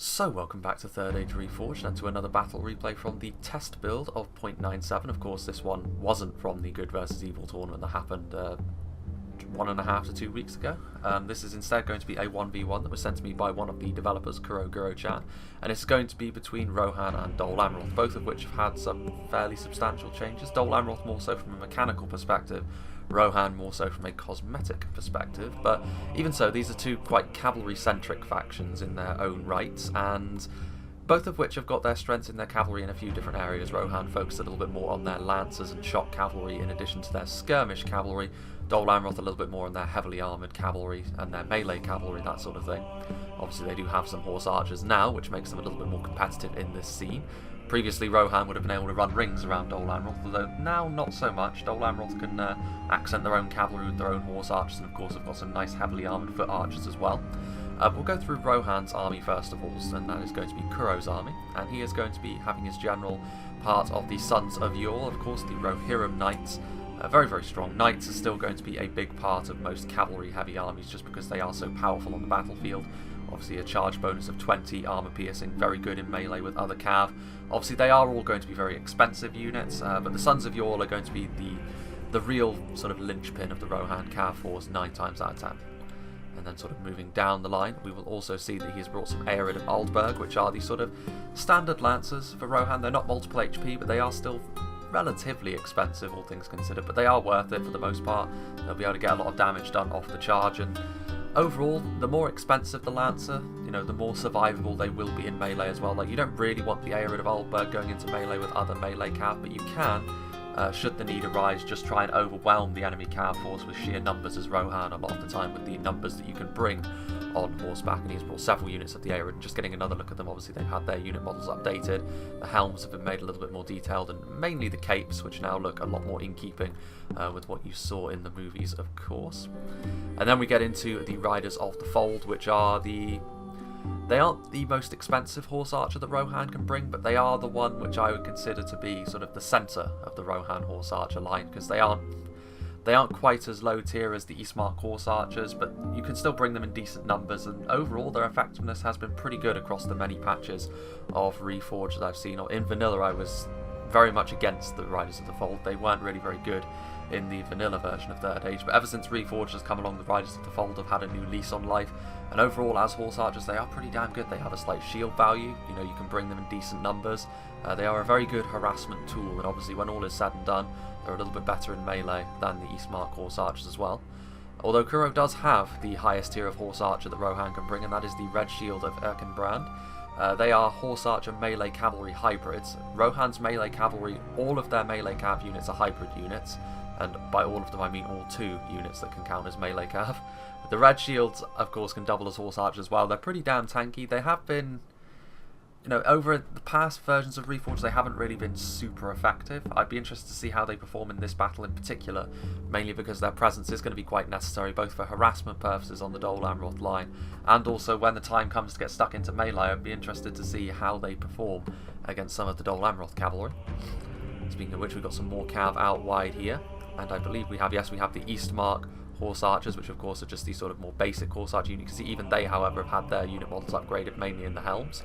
So welcome back to Third Age Reforged and to another battle replay from the test build of 0.97. Of course this one wasn't from the Good vs Evil tournament that happened 1.5 to 2 weeks ago. This is instead going to be a 1v1 that was sent to me by one of the developers, Kuro-Guro-chan, and it's going to be between Rohan and Dol Amroth, both of which have had some fairly substantial changes. Dol Amroth more so from a mechanical perspective, Rohan more so from a cosmetic perspective, but even so, these are two quite cavalry-centric factions in their own rights, and both of which have got their strengths in their cavalry in a few different areas. Rohan focused a little bit more on their lancers and shock cavalry in addition to their skirmish cavalry, Dol Amroth a little bit more on their heavily armoured cavalry and their melee cavalry, that sort of thing. Obviously they do have some horse archers now, which makes them a little bit more competitive in this scene. Previously, Rohan would have been able to run rings around Dol Amroth, although now not so much. Dol Amroth can accent their own cavalry with their own horse archers, and of course have got some nice heavily armoured foot archers as well. We'll go through Rohan's army first of all, and that is going to be Kuro's army, and he is going to be having his general part of the Sons of Yor, of course the Rohirrim Knights. Very, very strong. Knights are still going to be a big part of most cavalry-heavy armies just because they are so powerful on the battlefield. Obviously a charge bonus of 20, armor piercing, very good in melee with other cav. Obviously they are all going to be very expensive units, but the Sons of Yor are going to be the real sort of linchpin of the Rohan cav force 9 times out of 10. And then sort of moving down the line, we will also see that he has brought some Aerid of Aldberg, which are the sort of standard lancers for Rohan. They're not multiple HP, but they are still relatively expensive, all things considered, but they are worth it for the most part. They'll be able to get a lot of damage done off the charge, and overall, the more expensive the Lancer, you know, the more survivable they will be in melee as well. Like, you don't really want the Aerid of Aldberg going into melee with other melee cav, but you can, should the need arise, just try and overwhelm the enemy cav force with sheer numbers as Rohan a lot of the time with the numbers that you can bring on horseback, and he's brought several units of the Aerid, and just getting another look at them, obviously they've had their unit models updated, the helms have been made a little bit more detailed, and mainly the capes, which now look a lot more in keeping with what you saw in the movies, of course. And then we get into the Riders of the Fold, which are they aren't the most expensive horse archer that Rohan can bring, but they are the one which I would consider to be sort of the centre of the Rohan horse archer line, because they aren't quite as low tier as the Eastmark horse archers, but you can still bring them in decent numbers, and overall their effectiveness has been pretty good across the many patches of Reforged that I've seen. In vanilla I was very much against the Riders of the Fold. They weren't really very good in the vanilla version of Third Age, but ever since Reforged has come along, the Riders of the Fold have had a new lease on life, and overall as horse archers they are pretty damn good. They have a slight shield value, you know, you can bring them in decent numbers. They are a very good harassment tool, and obviously when all is said and done, they're a little bit better in melee than the Eastmark horse archers as well. Although Kuro does have the highest tier of horse archer that Rohan can bring, and that is the Red Shield of Erkenbrand. They are horse archer melee cavalry hybrids. Rohan's melee cavalry, all of their melee cav units are hybrid units, and by all of them I mean all 2 units that can count as melee cav. The Red Shields, of course, can double as horse archers as well. They're pretty damn tanky. They have been, you know, over the past versions of Reforged, they haven't really been super effective. I'd be interested to see how they perform in this battle in particular, mainly because their presence is going to be quite necessary, both for harassment purposes on the Dol Amroth line, and also when the time comes to get stuck into melee, I'd be interested to see how they perform against some of the Dol Amroth cavalry. Speaking of which, we've got some more cav out wide here, and I believe we have the Eastmark horse archers, which of course are just these sort of more basic horse archer units. You can see even they, however, have had their unit models upgraded mainly in the helms.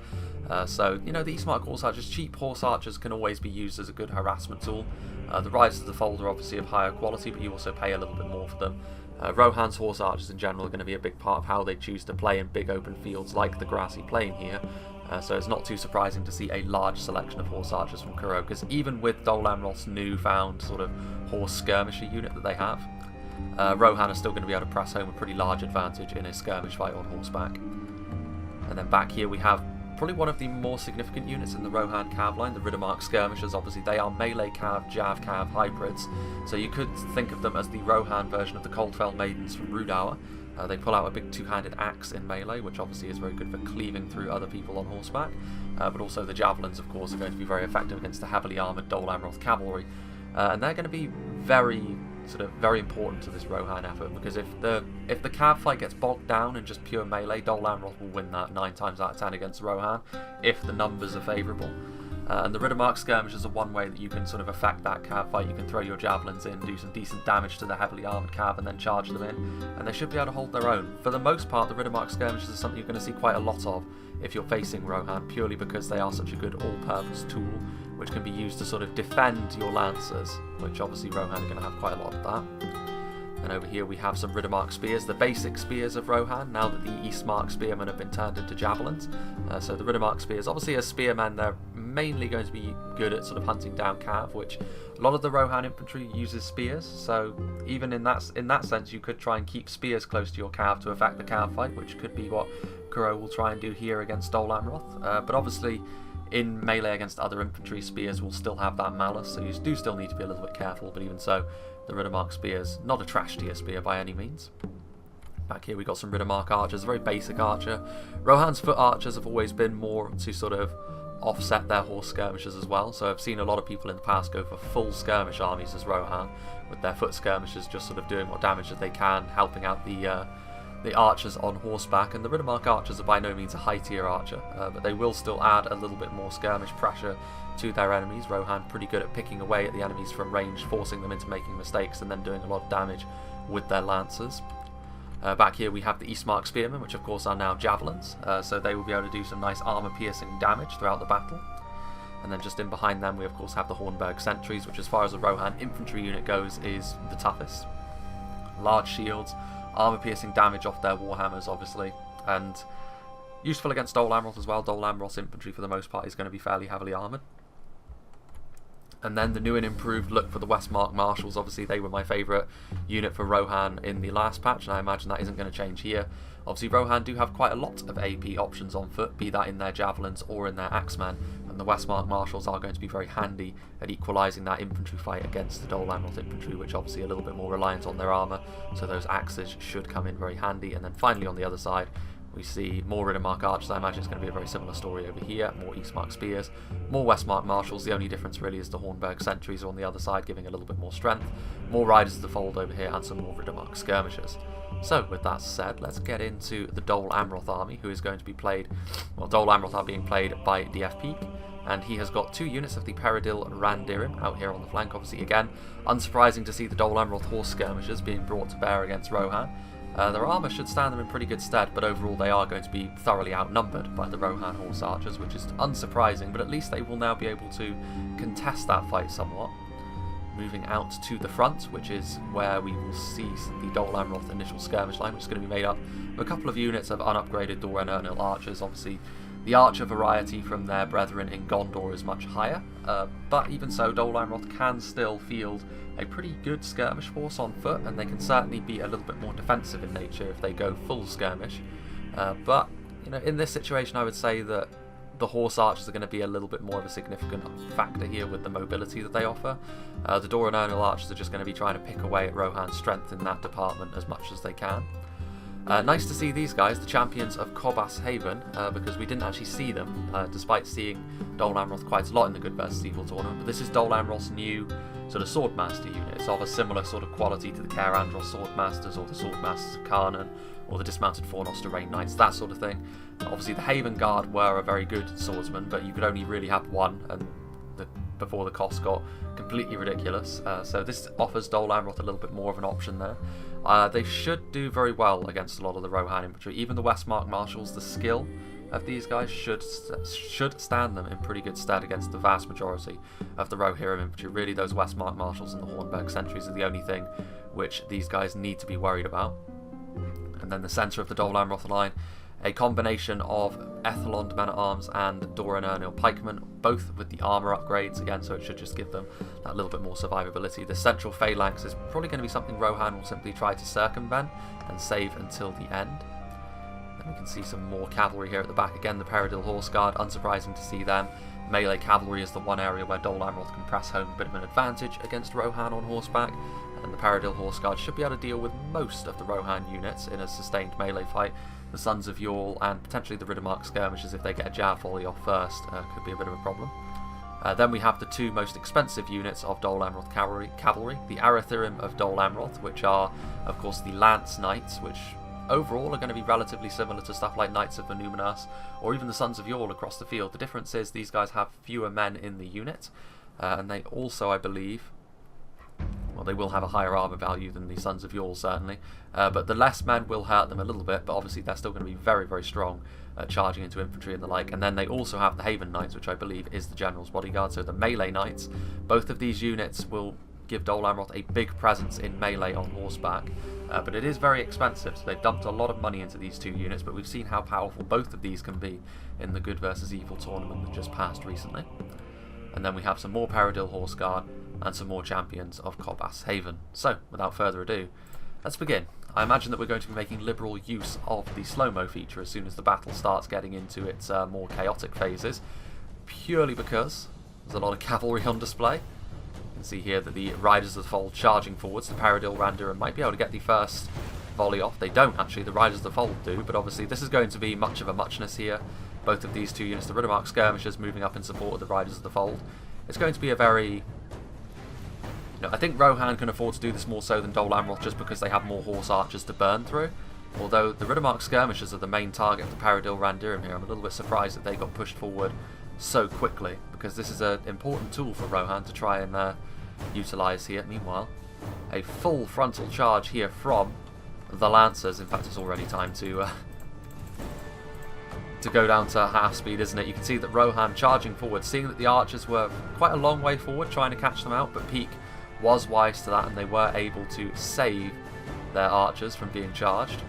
So, you know, the Eastmark horse archers, cheap horse archers, can always be used as a good harassment tool. The Riders of the Fold are obviously of higher quality, but you also pay a little bit more for them. Rohan's horse archers in general are going to be a big part of how they choose to play in big open fields like the grassy plain here. So it's not too surprising to see a large selection of horse archers from Kuro, because even with Dol Amroth's newfound sort of horse skirmisher unit that they have, Rohan is still going to be able to press home a pretty large advantage in a skirmish fight on horseback. And then back here we have probably one of the more significant units in the Rohan cav line, the Riddermark skirmishers. Obviously they are melee cav, jav cav hybrids, so you could think of them as the Rohan version of the Coldfell Maidens from Rudour. They pull out a big two-handed axe in melee, which obviously is very good for cleaving through other people on horseback, but also the javelins, of course, are going to be very effective against the heavily armoured Dol Amroth cavalry, and they're going to be very important to this Rohan effort, because if the cav fight gets bogged down in just pure melee, Dol Amroth will win that 9 times out of 10 against Rohan if the numbers are favourable. And the Riddermark skirmishers are one way that you can sort of affect that cav fight. You can throw your javelins in, do some decent damage to the heavily armoured cav, and then charge them in, and they should be able to hold their own. For the most part, the Riddermark skirmishers are something you're going to see quite a lot of if you're facing Rohan, purely because they are such a good all-purpose tool, which can be used to sort of defend your lancers, which obviously Rohan are going to have quite a lot of that. And over here we have some Riddermark spears, the basic spears of Rohan, now that the Eastmark spearmen have been turned into javelins. So the Riddermark spears, obviously as spearmen, they're mainly going to be good at sort of hunting down cav, which a lot of the Rohan infantry uses spears, so even in that sense you could try and keep spears close to your cav to affect the cav fight, which could be what Kuro will try and do here against Dol Amroth. But obviously in melee against other infantry, spears will still have that malice, so you do still need to be a little bit careful, but even so, the Riddermark spears, not a trash tier spear by any means. Back here we got some Riddermark archers, a very basic archer. Rohan's foot archers have always been more to sort of offset their horse skirmishers as well, so I've seen a lot of people in the past go for full skirmish armies as Rohan, with their foot skirmishers just sort of doing what damage that they can, helping out the archers on horseback. And the Riddermark archers are by no means a high tier archer, but they will still add a little bit more skirmish pressure to their enemies. Rohan pretty good at picking away at the enemies from range, forcing them into making mistakes and then doing a lot of damage with their lancers. Back here we have the Eastmark spearmen, which of course are now javelins, so they will be able to do some nice armor piercing damage throughout the battle. And then just in behind them we of course have the Hornburg sentries, which as far as the Rohan infantry unit goes is the toughest. Large shields, armor piercing damage off their warhammers obviously, and useful against Dol Amroth as well. Dol Amroth's infantry for the most part is going to be fairly heavily armoured. And then the new and improved look for the Westmark Marshals. Obviously they were my favourite unit for Rohan in the last patch, and I imagine that isn't going to change here. Obviously Rohan do have quite a lot of AP options on foot, be that in their javelins or in their axemen, and the Westmark Marshals are going to be very handy at equalising that infantry fight against the Dol Amroth infantry, which obviously a little bit more reliant on their armour, so those axes should come in very handy. And then finally on the other side we see more Riddermark archers. I imagine it's going to be a very similar story over here. More Eastmark spears, more Westmark marshals. The only difference really is the Hornburg sentries are on the other side, giving a little bit more strength. More riders of the fold over here, and some more Riddermark skirmishers. So with that said, let's get into the Dol Amroth army, who is going to be played, well, Dol Amroth are being played by DF Peak, and he has got 2 units of the Peridil Randirim out here on the flank. Obviously again, unsurprising to see the Dol Amroth horse skirmishers being brought to bear against Rohan. Their armour should stand them in pretty good stead, but overall they are going to be thoroughly outnumbered by the Rohan horse archers, which is unsurprising, but at least they will now be able to contest that fight somewhat. Moving out to the front, which is where we will see the Dol Amroth initial skirmish line, which is going to be made up of a couple of units of unupgraded Dor and Ernil archers. Obviously the archer variety from their brethren in Gondor is much higher, but even so, Dol Amroth can still field a pretty good skirmish force on foot, and they can certainly be a little bit more defensive in nature if they go full skirmish. But you know, in this situation I would say that the horse archers are going to be a little bit more of a significant factor here with the mobility that they offer. The Dor and Ernil archers are just going to be trying to pick away at Rohan's strength in that department as much as they can. Nice to see these guys, the champions of Cobas Haven, because we didn't actually see them, despite seeing Dol Amroth quite a lot in the Good vs Evil tournament. But this is Dol Amroth's new sort of Swordmaster unit. It's of a similar sort of quality to the Caer Andros Swordmasters, or the Swordmasters of Karnan, or the Dismounted Fornoster Rain Knights, that sort of thing. Obviously the Haven Guard were a very good swordsman, but you could only really have one, and before the cost got completely ridiculous. So this offers Dol Amroth a little bit more of an option there. They should do very well against a lot of the Rohan infantry. Even the Westmark Marshals, the skill of these guys should stand them in pretty good stead against the vast majority of the Rohirrim infantry. Really, those Westmark Marshals and the Hornburg sentries are the only thing which these guys need to be worried about. And then the centre of the Dol Amroth line, a combination of Ethelond men-at-arms and Dor and Ernil pikemen, both with the armour upgrades again, so it should just give them that little bit more survivability. The central phalanx is probably going to be something Rohan will simply try to circumvent and save until the end. Then we can see some more cavalry here at the back. Again, the Peridil Horse Guard, unsurprising to see them. Melee cavalry is the one area where Dol Amroth can press home a bit of an advantage against Rohan on horseback, and the Peridil Horse Guard should be able to deal with most of the Rohan units in a sustained melee fight. The Sons of Yule and potentially the Riddermark skirmishers, if they get a jab volley off first, could be a bit of a problem. Then we have the 2 most expensive units of Dol Amroth cavalry, the Arathirim of Dol Amroth, which are of course the Lance Knights, which overall are going to be relatively similar to stuff like Knights of Voluminous or even the Sons of Yore across the field. The difference is these guys have fewer men in the unit, and they also, I believe, well, they will have a higher armor value than the Sons of Yore, certainly, but the less men will hurt them a little bit, but obviously they're still going to be very, very strong charging into infantry and the like. And then they also have the Haven Knights, which I believe is the General's Bodyguard, so the melee knights. Both of these units will give Dol Amroth a big presence in melee on horseback, but it is very expensive, so they've dumped a lot of money into these two units, but we've seen how powerful both of these can be in the Good versus Evil tournament that just passed recently. And then we have some more Peridil Horse Guard and some more champions of Cobas Haven. So, without further ado, let's begin. I imagine that we're going to be making liberal use of the slow-mo feature as soon as the battle starts getting into its more chaotic phases, purely because there's a lot of cavalry on display. You can see here that the Riders of the Fold charging forwards, the Peridil Randurim might be able to get the first volley off. They don't actually, the Riders of the Fold do, but obviously this is going to be much of a muchness here. Both of these two units, the Riddermark Skirmishers moving up in support of the Riders of the Fold. It's going to be a very... I think Rohan can afford to do this more so than Dol Amroth just because they have more horse archers to burn through. Although the Riddermark Skirmishers are the main target of the Peridil Randurim here, I'm a little bit surprised that they got pushed forward so quickly, because this is an important tool for Rohan to try and utilise here. Meanwhile, a full frontal charge here from the Lancers. In fact, it's already time to go down to half speed, isn't it? You can see that Rohan charging forward, seeing that the archers were quite a long way forward trying to catch them out, but Peak was wise to that and they were able to save their archers from being charged.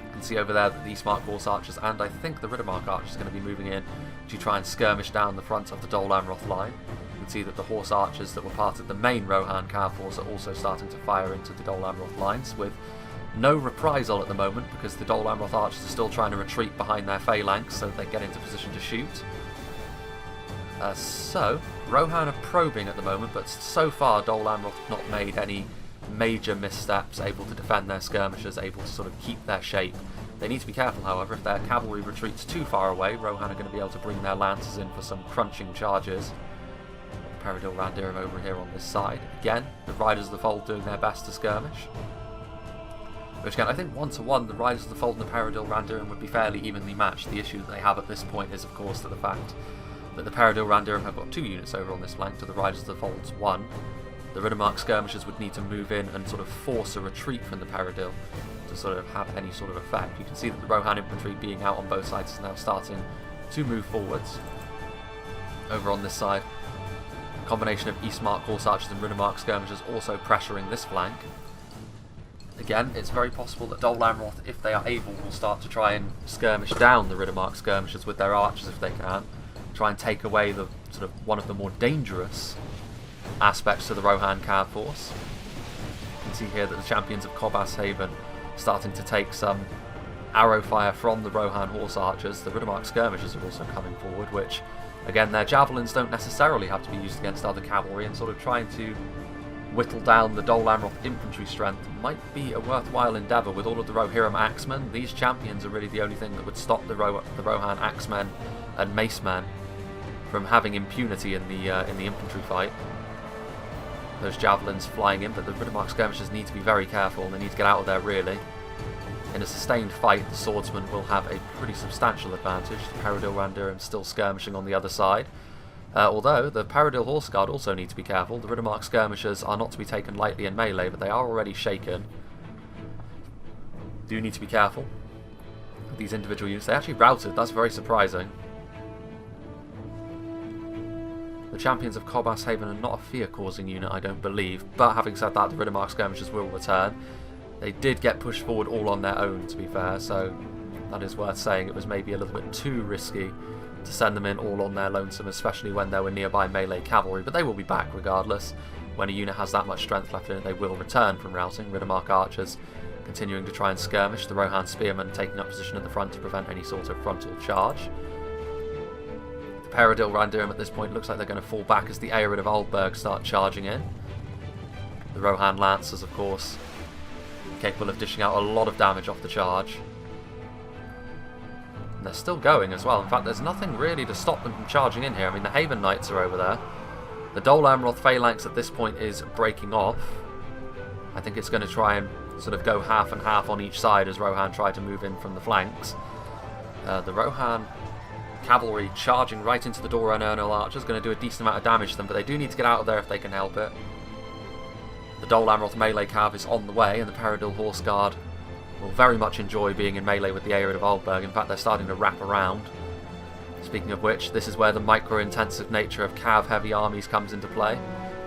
You can see over there that the Smart Horse archers and I think the Riddermark archers are going to be moving in to try and skirmish down the front of the Dol Amroth line. You can see that the horse archers that were part of the main Rohan cav force are also starting to fire into the Dol Amroth lines, with no reprisal at the moment because the Dol Amroth archers are still trying to retreat behind their phalanx so that they get into position to shoot. So, Rohan are probing at the moment, but so far Dol Amroth have not made any major missteps, able to defend their skirmishers, able to sort of keep their shape. They need to be careful, however. If their cavalry retreats too far away, Rohan are going to be able to bring their lancers in for some crunching charges. Peridil Randurim over here on this side. Again, the Riders of the Fold doing their best to skirmish. Which again, I think 1-to-1, the Riders of the Fold and the Peridil Randurim would be fairly evenly matched. The issue that they have at this point is, of course, to the fact that the Peridil Randurim have got 2 units over on this flank to the Riders of the Fold's 1. The Riddermark Skirmishers would need to move in and sort of force a retreat from the Peridil to sort of have any sort of effect. You can see that the Rohan infantry being out on both sides is now starting to move forwards. Over on this side, a combination of Eastmark Horse Archers and Riddermark Skirmishers also pressuring this flank. Again, it's very possible that Dol Amroth, if they are able, will start to try and skirmish down the Riddermark Skirmishers with their archers if they can. Try and take away the sort of one of the more dangerous aspects to the Rohan cav force. You can see here that the champions of Cobas Haven starting to take some arrow fire from the Rohan horse archers. The Riddermark Skirmishers are also coming forward, which again, their javelins don't necessarily have to be used against other cavalry, and sort of trying to whittle down the Dol Amroth infantry strength might be a worthwhile endeavour. With all of the Rohirrim axemen, these champions are really the only thing that would stop the Rohan axemen and macemen from having impunity in the infantry fight. Those javelins flying in, but the Riddermark Skirmishers need to be very careful and they need to get out of there really. In a sustained fight, the swordsmen will have a pretty substantial advantage. The Peridil Randurim still skirmishing on the other side. Although the Peridil Horse Guard also need to be careful. The Riddermark Skirmishers are not to be taken lightly in melee, but they are already shaken. Do need to be careful. These individual units, they actually routed, that's very surprising. The champions of Cobas Haven are not a fear-causing unit, I don't believe, but having said that, the Riddermark Skirmishers will return. They did get pushed forward all on their own, to be fair, so that is worth saying. It was maybe a little bit too risky to send them in all on their lonesome, especially when there were nearby melee cavalry, but they will be back regardless. When a unit has that much strength left in it, they will return from routing. Riddermark archers continuing to try and skirmish, the Rohan spearmen taking up position at the front to prevent any sort of frontal charge. The Peridil Randurim at this point looks like they're going to fall back as the Aerid of Aldberg start charging in. The Rohan Lancers, of course, capable of dishing out a lot of damage off the charge. And they're still going as well. In fact, there's nothing really to stop them from charging in here. I mean, the Haven Knights are over there. The Dol Amroth phalanx at this point is breaking off. I think it's going to try and sort of go half and half on each side as Rohan try to move in from the flanks. The Rohan cavalry charging right into the Dol Amroth archers, going to do a decent amount of damage to them, but they do need to get out of there if they can help it. The Dol Amroth melee cav is on the way, and the Paradil Horse Guard will very much enjoy being in melee with the Arid of Aldberg. In fact, they're starting to wrap around. Speaking of which, this is where the micro-intensive nature of cav-heavy armies comes into play.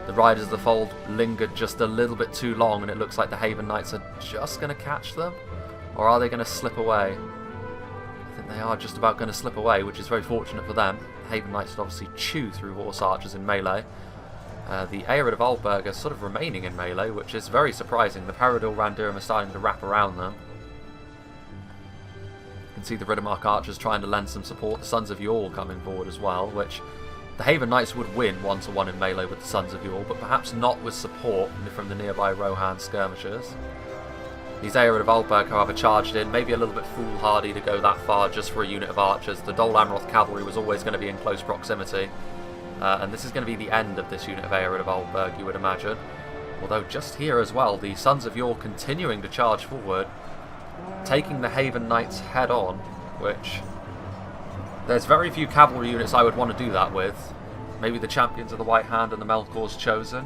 The Riders of the Fold lingered just a little bit too long, and it looks like the Haven Knights are just going to catch them. Or are they going to slip away? I think they are just about going to slip away, which is very fortunate for them. The Haven Knights would obviously chew through horse archers in melee. The Arid of Aldberg are sort of remaining in melee, which is very surprising. The Paradil Randurim are starting to wrap around them. You can see the Riddermark archers trying to lend some support. The Sons of Yule coming forward as well, which the Haven Knights would win 1-to-1 in melee with the Sons of Yule, but perhaps not with support from the nearby Rohan skirmishers. These Arid of Aldberg, however, charged in, maybe a little bit foolhardy to go that far just for a unit of archers. The Dol Amroth cavalry was always going to be in close proximity. And this is going to be the end of this unit of Arid of Aldberg, you would imagine. Although just here as well, the Sons of Yule continuing to charge forward, taking the Haven Knights head on, which there's very few cavalry units I would want to do that with. Maybe the Champions of the White Hand and the Melkor's Chosen.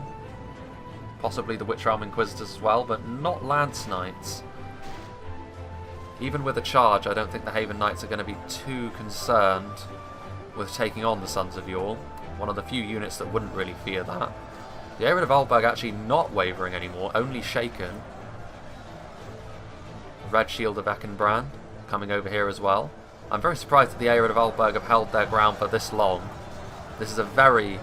Possibly the Witch Realm Inquisitors as well, but not Lance Knights. Even with a charge, I don't think the Haven Knights are going to be too concerned with taking on the Sons of Yule. One of the few units that wouldn't really fear that. The Arid of Aldberg actually not wavering anymore, only shaken. Red Shield of Eckenbrand coming over here as well. I'm very surprised that the Arid of Aldberg have held their ground for this long. This is a very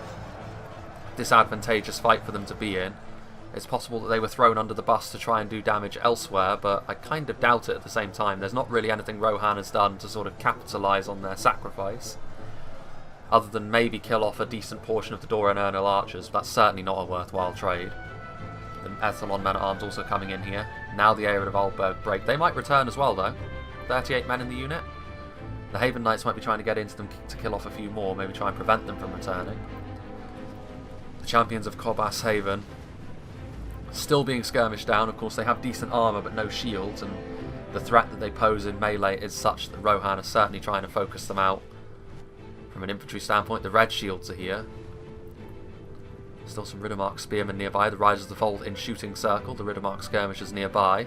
disadvantageous fight for them to be in. It's possible that they were thrown under the bus to try and do damage elsewhere, but I kind of doubt it at the same time. There's not really anything Rohan has done to sort of capitalise on their sacrifice, other than maybe kill off a decent portion of the Dol Amroth archers. That's certainly not a worthwhile trade. The Ethelon men-at-arms also coming in here. Now the Arid of Aldberg break. They might return as well, though. 38 men in the unit. The Haven Knights might be trying to get into them to kill off a few more, maybe try and prevent them from returning. The Champions of Cobas Haven still being skirmished down. Of course, they have decent armour but no shields, and the threat that they pose in melee is such that Rohan are certainly trying to focus them out. From an infantry standpoint, the Red Shields are here. Still some Riddermark spearmen nearby. The Riders of the Fold in shooting circle. The Riddermark skirmishers nearby.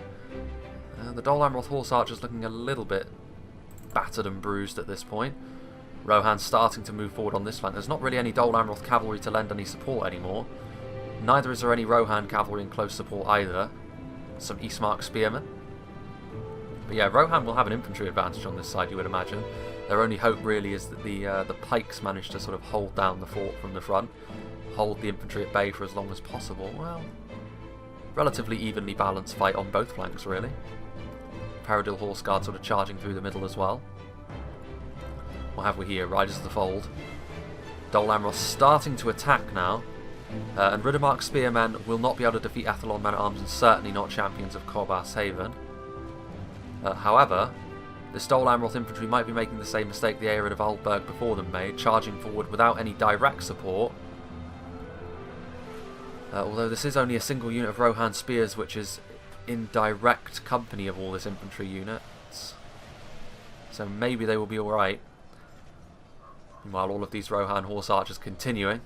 The Dol Amroth horse archers looking a little bit battered and bruised at this point. Rohan's starting to move forward on this flank. There's not really any Dol Amroth cavalry to lend any support anymore. Neither is there any Rohan cavalry in close support either. Some Eastmark spearmen. But yeah, Rohan will have an infantry advantage on this side, you would imagine. Their only hope really is that the pikes manage to sort of hold down the fort from the front, hold the infantry at bay for as long as possible. Well, relatively evenly balanced fight on both flanks, really. Paradil Horse Guard sort of charging through the middle as well. What have we here? Riders of the Fold. Dol Amroth starting to attack now. And Riddermark Spearmen will not be able to defeat Ethelon men-at-arms, and certainly not Champions of Cobas Haven. However, this Dol Amroth infantry might be making the same mistake the Arid of Aldberg before them made, charging forward without any direct support. Although this is only a single unit of Rohan spears, which is in direct company of all this infantry units. So maybe they will be alright. Meanwhile, all of these Rohan horse archers continuing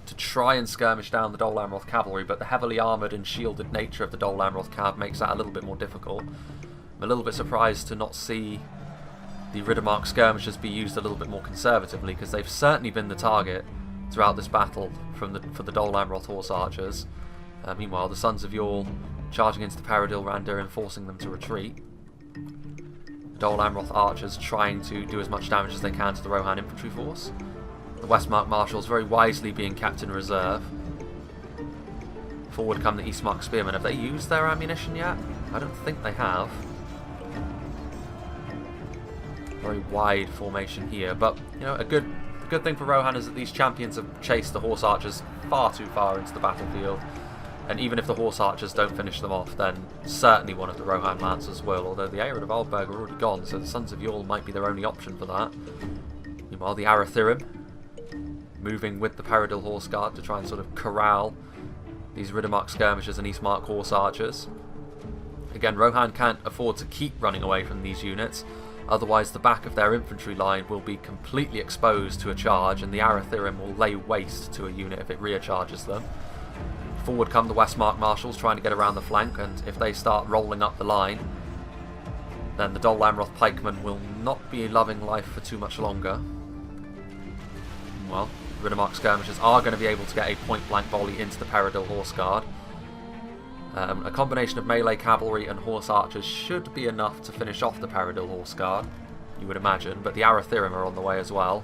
to try and skirmish down the Dol Amroth cavalry, but the heavily armoured and shielded nature of the Dol Amroth cav makes that a little bit more difficult. I'm a little bit surprised to not see the Riddermark skirmishers be used a little bit more conservatively, because they've certainly been the target throughout this battle for the Dol Amroth horse archers. Meanwhile, the Sons of Yule charging into the Paradil Randurim, forcing them to retreat. The Dol Amroth archers trying to do as much damage as they can to the Rohan infantry force. The Westmark Marshals very wisely being kept in reserve. Forward come the Eastmark Spearmen. Have they used their ammunition yet? I don't think they have. Very wide formation here, but you know, a good thing for Rohan is that these champions have chased the horse archers far too far into the battlefield, and even if the horse archers don't finish them off, then certainly one of the Rohan lancers will, although the Arid of Aldberg are already gone, so the Sons of Yule might be their only option for that. Meanwhile, the Arathirim moving with the Paradil Horse Guard to try and sort of corral these Riddermark skirmishers and Eastmark horse archers. Again, Rohan can't afford to keep running away from these units, otherwise the back of their infantry line will be completely exposed to a charge, and the Arathirim will lay waste to a unit if it rear-charges them. Forward come the Westmark marshals trying to get around the flank, and if they start rolling up the line, then the Dol Amroth pikemen will not be loving life for too much longer. Well, Riddermark skirmishers are going to be able to get a point-blank volley into the Peridil Horse Guard. A combination of melee cavalry and horse archers should be enough to finish off the Peridil Horse Guard, you would imagine, but the Arathirim are on the way as well.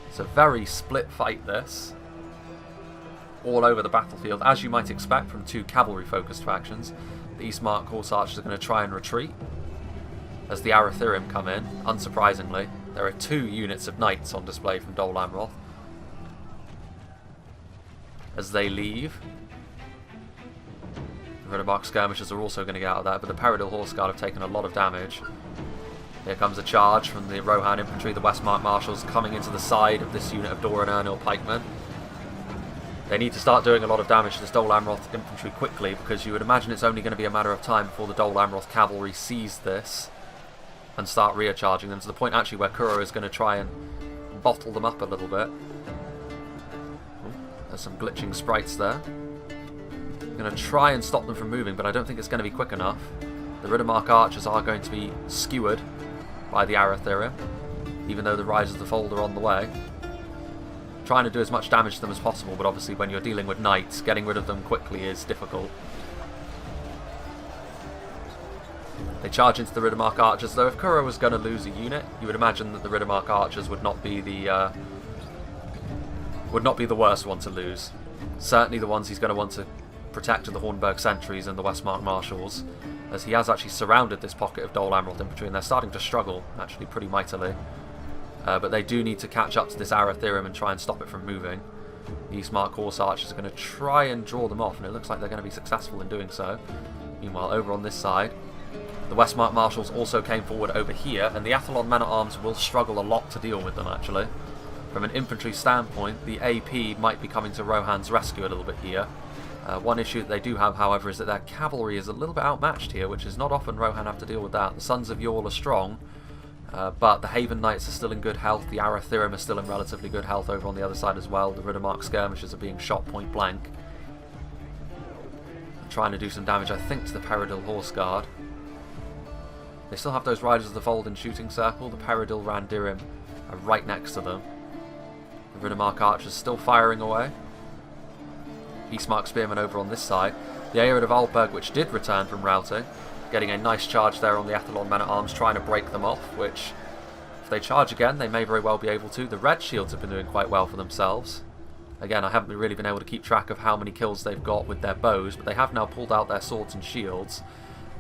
It's a very split fight, this. All over the battlefield, as you might expect from two cavalry-focused factions. The Eastmark horse archers are going to try and retreat as the Arathirim come in, unsurprisingly. There are 2 units of knights on display from Dol Amroth. As they leave, the Riddermark skirmishers are also going to get out of that, but the Peridil Horse Guard have taken a lot of damage. Here comes a charge from the Rohan infantry, the Westmark marshals coming into the side of this unit of Doran Ernil pikemen. They need to start doing a lot of damage to this Dol Amroth infantry quickly, because you would imagine it's only going to be a matter of time before the Dol Amroth cavalry seize this and start rear-charging them, to the point actually where Kuro is going to try and bottle them up a little bit. There's some glitching sprites there. Going to try and stop them from moving, but I don't think it's going to be quick enough. The Riddermark archers are going to be skewered by the Arathirim, even though the Rise of the Fold are on the way. Trying to do as much damage to them as possible, but obviously when you're dealing with knights, getting rid of them quickly is difficult. They charge into the Riddermark archers, though if Kuro was going to lose a unit, you would imagine that the Riddermark archers would not be the worst one to lose. Certainly the ones he's going to want to protect are the Hornburg sentries and the Westmark marshals, as he has actually surrounded this pocket of Dol Amroth infantry, and they're starting to struggle actually pretty mightily. But they do need to catch up to this Arathirim and try and stop it from moving. The Eastmark horse archers are going to try and draw them off, and it looks like they're going to be successful in doing so. Meanwhile, over on this side, the Westmark marshals also came forward over here, and the Athlon men-at-arms will struggle a lot to deal with them, actually. From an infantry standpoint, the AP might be coming to Rohan's rescue a little bit here. One issue that they do have, however, is that their cavalry is a little bit outmatched here, which is not often Rohan have to deal with that. The Sons of Yorl are strong, but the Haven Knights are still in good health. The Arathirim are still in relatively good health over on the other side as well. The Riddermark skirmishers are being shot point blank. Trying to do some damage, I think, to the Peridil Horse Guard. They still have those Riders of the Fold in shooting circle. The Peridil Randirim are right next to them. The Riddermark archers still firing away. Eastmark spearmen over on this side. The Arid of Aldberg, which did return from routing, getting a nice charge there on the Athlon men-at-arms, trying to break them off, which, if they charge again, they may very well be able to. The Red Shields have been doing quite well for themselves. Again, I haven't really been able to keep track of how many kills they've got with their bows, but they have now pulled out their swords and shields,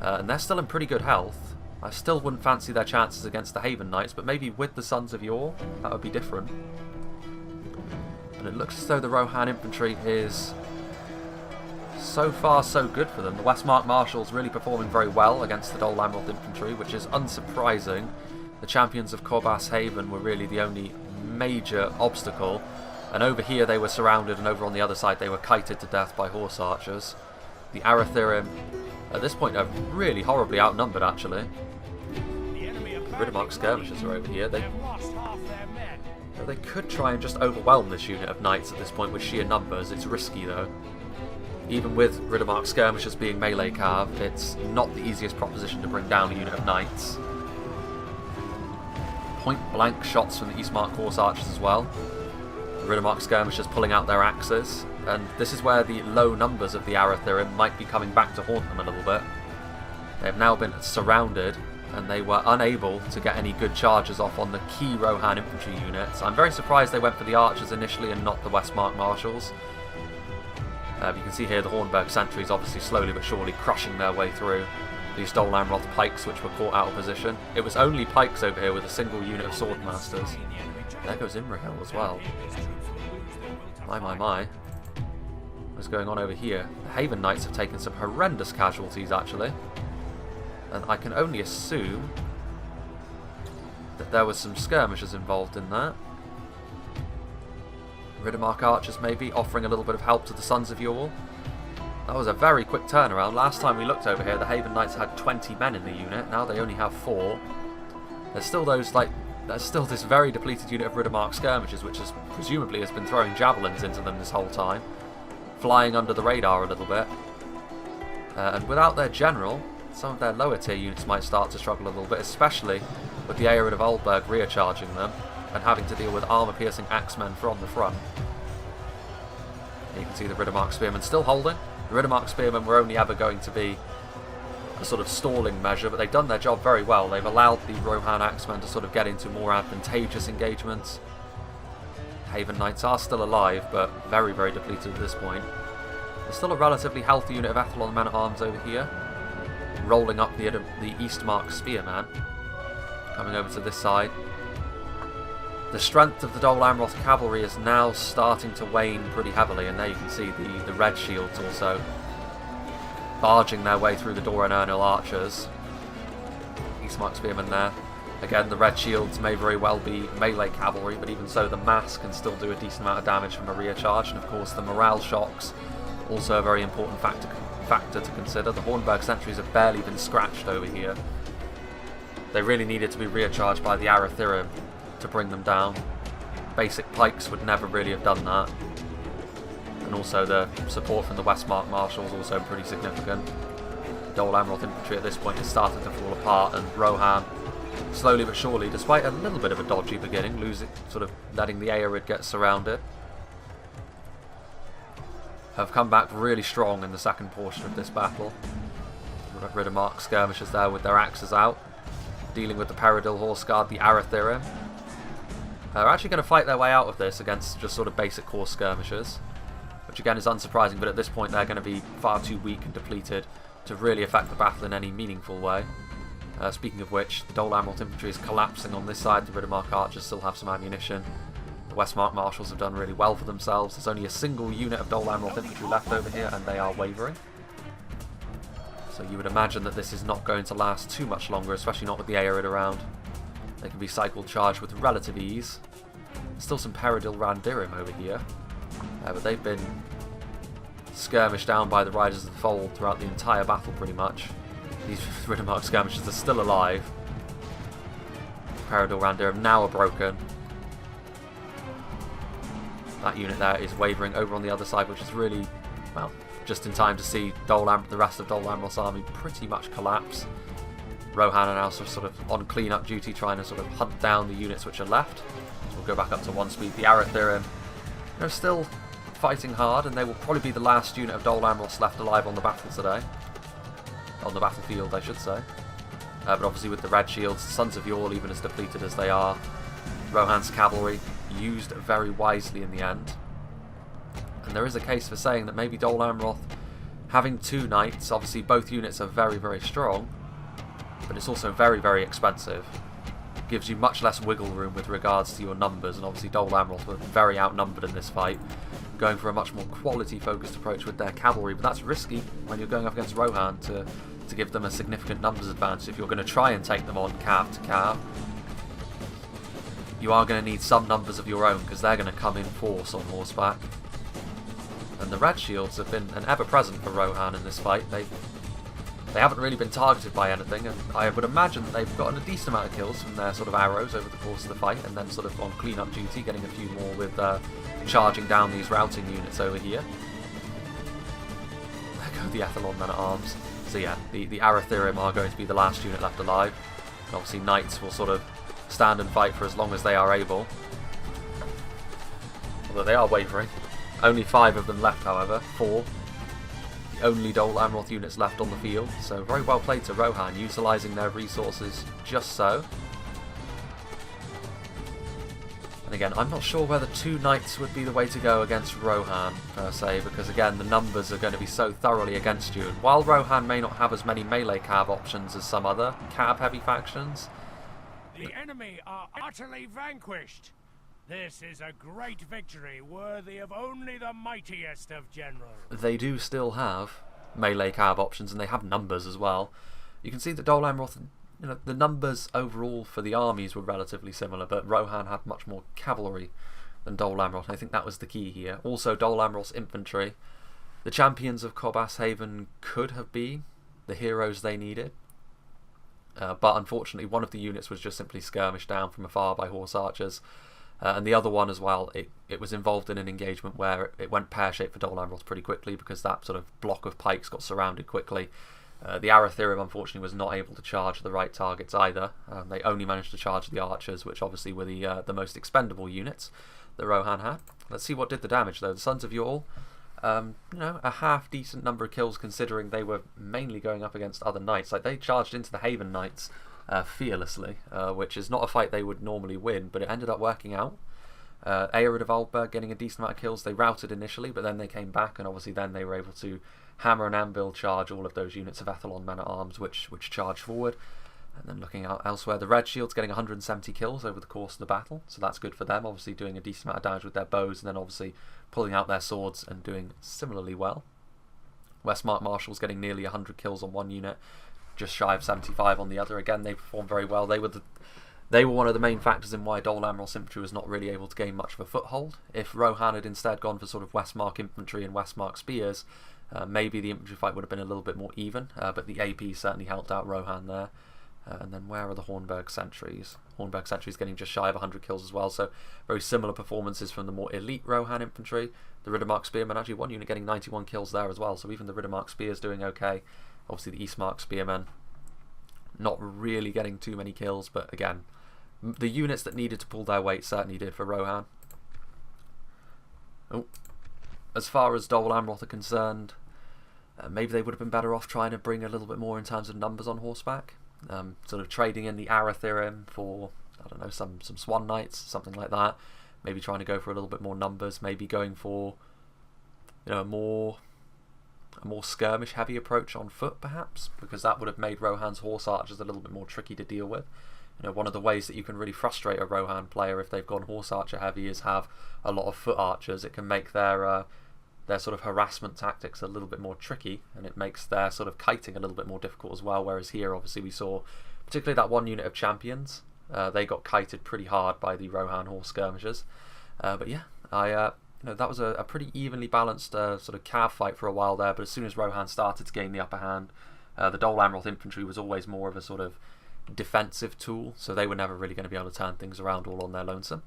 and they're still in pretty good health. I still wouldn't fancy their chances against the Haven Knights, but maybe with the Sons of Yorl, that would be different. And it looks as though the Rohan infantry is so far so good for them. The Westmark marshals really performing very well against the Dol Amroth infantry, which is unsurprising. The champions of Corbas Haven were really the only major obstacle, and over here they were surrounded, and over on the other side they were kited to death by horse archers. The Arathirim at this point are really horribly outnumbered, actually. The Riddermark skirmishers are over here. They could try and just overwhelm this unit of knights at this point with sheer numbers. It's risky though. Even with Riddermark skirmishers being melee cav, it's not the easiest proposition to bring down a unit of knights. Point blank shots from the Eastmark horse archers as well. The Riddermark skirmishers pulling out their axes, and this is where the low numbers of the Arathirim might be coming back to haunt them a little bit. They have now been surrounded, and they were unable to get any good charges off on the key Rohan infantry units. I'm very surprised they went for the archers initially and not the Westmark marshals. You can see here the Hornburg sentries obviously slowly but surely crushing their way through these Dol Amroth pikes, which were caught out of position. It was only pikes over here with a single unit of swordmasters. There goes IMRAHIL as well. My. What's going on over here? The Haven Knights have taken some horrendous casualties, actually. And I can only assume that there was some skirmishers involved in that. Riddermark archers maybe offering a little bit of help to the Sons of Yule. That was a very quick turnaround. Last time we looked over here, the Haven Knights had 20 men in the unit. Now they only have 4. There's still there's still this very depleted unit of Riddermark skirmishers, which presumably has been throwing javelins into them this whole time, flying under the radar a little bit. And without their general, some of their lower tier units might start to struggle a little bit, especially with the Aerid of Oldberg rear charging them and having to deal with armour-piercing axemen from the front. You can see the Riddermark spearmen still holding. The Riddermark spearmen were only ever going to be a sort of stalling measure, but they've done their job very well. They've allowed the Rohan axemen to sort of get into more advantageous engagements. Haven Knights are still alive, but very, very depleted at this point. There's still a relatively healthy unit of Ethelon men-at-arms over here, rolling up the Eastmark spearman, coming over to this side. The strength of the Dol Amroth cavalry is now starting to wane pretty heavily, and there you can see the red shields also barging their way through the Dor and Ernil archers. Eastmark spearmen there. Again, the red shields may very well be melee cavalry, but even so, the mass can still do a decent amount of damage from a rear charge, and of course the morale shocks, also a very important factor to consider. The Hornburg sentries have barely been scratched over here. They really needed to be rear charged by the Arathirim to bring them down. Basic pikes would never really have done that. And also the support from the Westmark Marshals also pretty significant. Dol Amroth infantry at this point is starting to fall apart, and Rohan, slowly but surely, despite a little bit of a dodgy beginning, letting the Aerid get surrounded, have come back really strong in the second portion of this battle. Riddermark skirmishers there with their axes out, dealing with the Peridil Horse Guard, the Arathirim. They're actually going to fight their way out of this against just sort of basic horse skirmishers, which again is unsurprising, but at this point they're going to be far too weak and depleted to really affect the battle in any meaningful way. Speaking of which, the Dol Amroth infantry is collapsing on this side. The Riddermark archers still have some ammunition. The Westmark Marshals have done really well for themselves. There's only a single unit of Dol Amroth infantry left over here, and they are wavering. So you would imagine that this is not going to last too much longer, especially not with the Aerid around. They can be cycle charged with relative ease. Still some Peridil Randirim over here, but they've been skirmished down by the Riders of the Fold throughout the entire battle pretty much. These Riddermark skirmishers are still alive. Peridil Randirim now are broken. That unit there is wavering over on the other side, which is really, well, just in time to see the rest of Dol Amroth's army pretty much collapse. Rohan are now sort of on clean-up duty, trying to sort of hunt down the units which are left. So we'll go back up to 1 speed. The Arathirim, they're still fighting hard, and they will probably be the last unit of Dol Amroth left alive on the battle today. On the battlefield, I should say. But obviously with the red shields, the Sons of Yule, even as depleted as they are, Rohan's cavalry used very wisely in the end. And there is a case for saying that maybe Dol Amroth, having 2 knights, obviously both units are very, very strong, but it's also very, very expensive. It gives you much less wiggle room with regards to your numbers, and obviously Dol Amroth were very outnumbered in this fight, going for a much more quality-focused approach with their cavalry, but that's risky when you're going up against Rohan to give them a significant numbers advantage. If you're going to try and take them on cav to cav, you are going to need some numbers of your own, because they're going to come in force on horseback. And the red shields have been an ever-present for Rohan in this fight. They haven't really been targeted by anything, and I would imagine that they've gotten a decent amount of kills from their sort of arrows over the course of the fight, and then sort of on clean-up duty, getting a few more with charging down these routing units over here. There go the Ethelon men-at-arms. So yeah, the Arathirim are going to be the last unit left alive. And obviously Knights will sort of stand and fight for as long as they are able. Although they are wavering. Only 5 of them left, however. 4. The only Dol Amroth units left on the field. So very well played to Rohan, utilising their resources just so. And again, I'm not sure whether 2 knights would be the way to go against Rohan, per se, because again, the numbers are going to be so thoroughly against you. And while Rohan may not have as many melee cav options as some other cav-heavy factions, the enemy are utterly vanquished. This is a great victory, worthy of only the mightiest of generals. They do still have melee cav options, and they have numbers as well. You can see that Dol Amroth, the numbers overall for the armies were relatively similar, but Rohan had much more cavalry than Dol Amroth. I think that was the key here. Also, Dol Amroth's infantry, the champions of Cobas Haven, could have been the heroes they needed. But unfortunately, one of the units was just simply skirmished down from afar by horse archers. And the other one as well, it was involved in an engagement where it went pear-shaped for Dol Amroth pretty quickly because that sort of block of pikes got surrounded quickly. The Arathirim, unfortunately, was not able to charge the right targets either. They only managed to charge the archers, which obviously were the most expendable units that Rohan had. Let's see what did the damage, though. The Sons of Yall, a half-decent number of kills considering they were mainly going up against other knights. Like, they charged into the Haven Knights fearlessly, which is not a fight they would normally win, but it ended up working out. Aeryd of Aldberg getting a decent amount of kills. They routed initially, but then they came back, and obviously then they were able to hammer and anvil charge all of those units of Ethelon men-at-arms which charged forward. And then looking out elsewhere, the Red Shields getting 170 kills over the course of the battle, so that's good for them, obviously doing a decent amount of damage with their bows, and then obviously pulling out their swords and doing similarly well. Westmark Marshals getting nearly 100 kills on one unit, just shy of 75 on the other. Again, they performed very well. They were one of the main factors in why Dol Amroth's infantry was not really able to gain much of a foothold. If Rohan had instead gone for sort of Westmark infantry and Westmark spears, maybe the infantry fight would have been a little bit more even, but the AP certainly helped out Rohan there. And then where are the Hornburg sentries? Hornburg sentries getting just shy of 100 kills as well, so very similar performances from the more elite Rohan infantry. The Riddermark spearmen, actually one unit getting 91 kills there as well, so even the Riddermark spears doing okay. Obviously the Eastmark spearmen not really getting too many kills, but again, the units that needed to pull their weight certainly did for Rohan. Oh. As far as Dol Amroth are concerned, maybe they would have been better off trying to bring a little bit more in terms of numbers on horseback. Sort of trading in the Arathirim for, I don't know, some Swan Knights, something like that. Maybe trying to go for a little bit more numbers. Maybe going for, a more skirmish heavy approach on foot, perhaps, because that would have made Rohan's horse archers a little bit more tricky to deal with. One of the ways that you can really frustrate a Rohan player if they've gone horse archer heavy is have a lot of foot archers. It can make their sort of harassment tactics a little bit more tricky, and it makes their sort of kiting a little bit more difficult as well. Whereas here, obviously, we saw particularly that one unit of champions. They got kited pretty hard by the Rohan horse skirmishers. But yeah, that was a pretty evenly balanced sort of cav fight for a while there. But as soon as Rohan started to gain the upper hand, the Dol Amroth infantry was always more of a sort of defensive tool, so they were never really going to be able to turn things around all on their lonesome.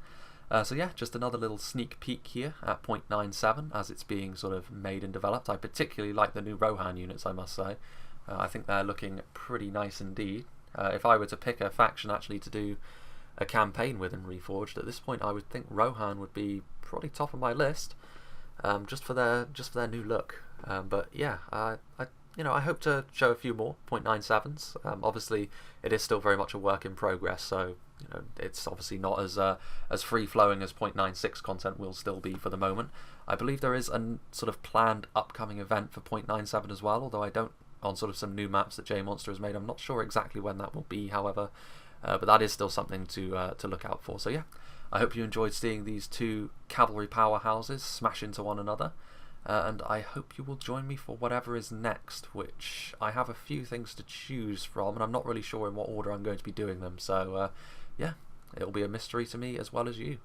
So yeah, just another little sneak peek here at 0.97 as it's being sort of made and developed. I particularly like the new Rohan units, I must say. I think they're looking pretty nice indeed. If I were to pick a faction actually to do a campaign with in Reforged, at this point I would think Rohan would be probably top of my list, just for their new look. But yeah, I hope to show a few more 0.97s. Obviously, it is still very much a work in progress, so it's obviously not as free flowing as 0.96 content will still be for the moment. I believe there is a sort of planned upcoming event for 0.97 as well, although I don't, on sort of some new maps that J Monster has made. I'm not sure exactly when that will be, however, but that is still something to look out for. So yeah, I hope you enjoyed seeing these two cavalry powerhouses smash into one another. And I hope you will join me for whatever is next, which I have a few things to choose from, and I'm not really sure in what order I'm going to be doing them. So, yeah, it'll be a mystery to me as well as you.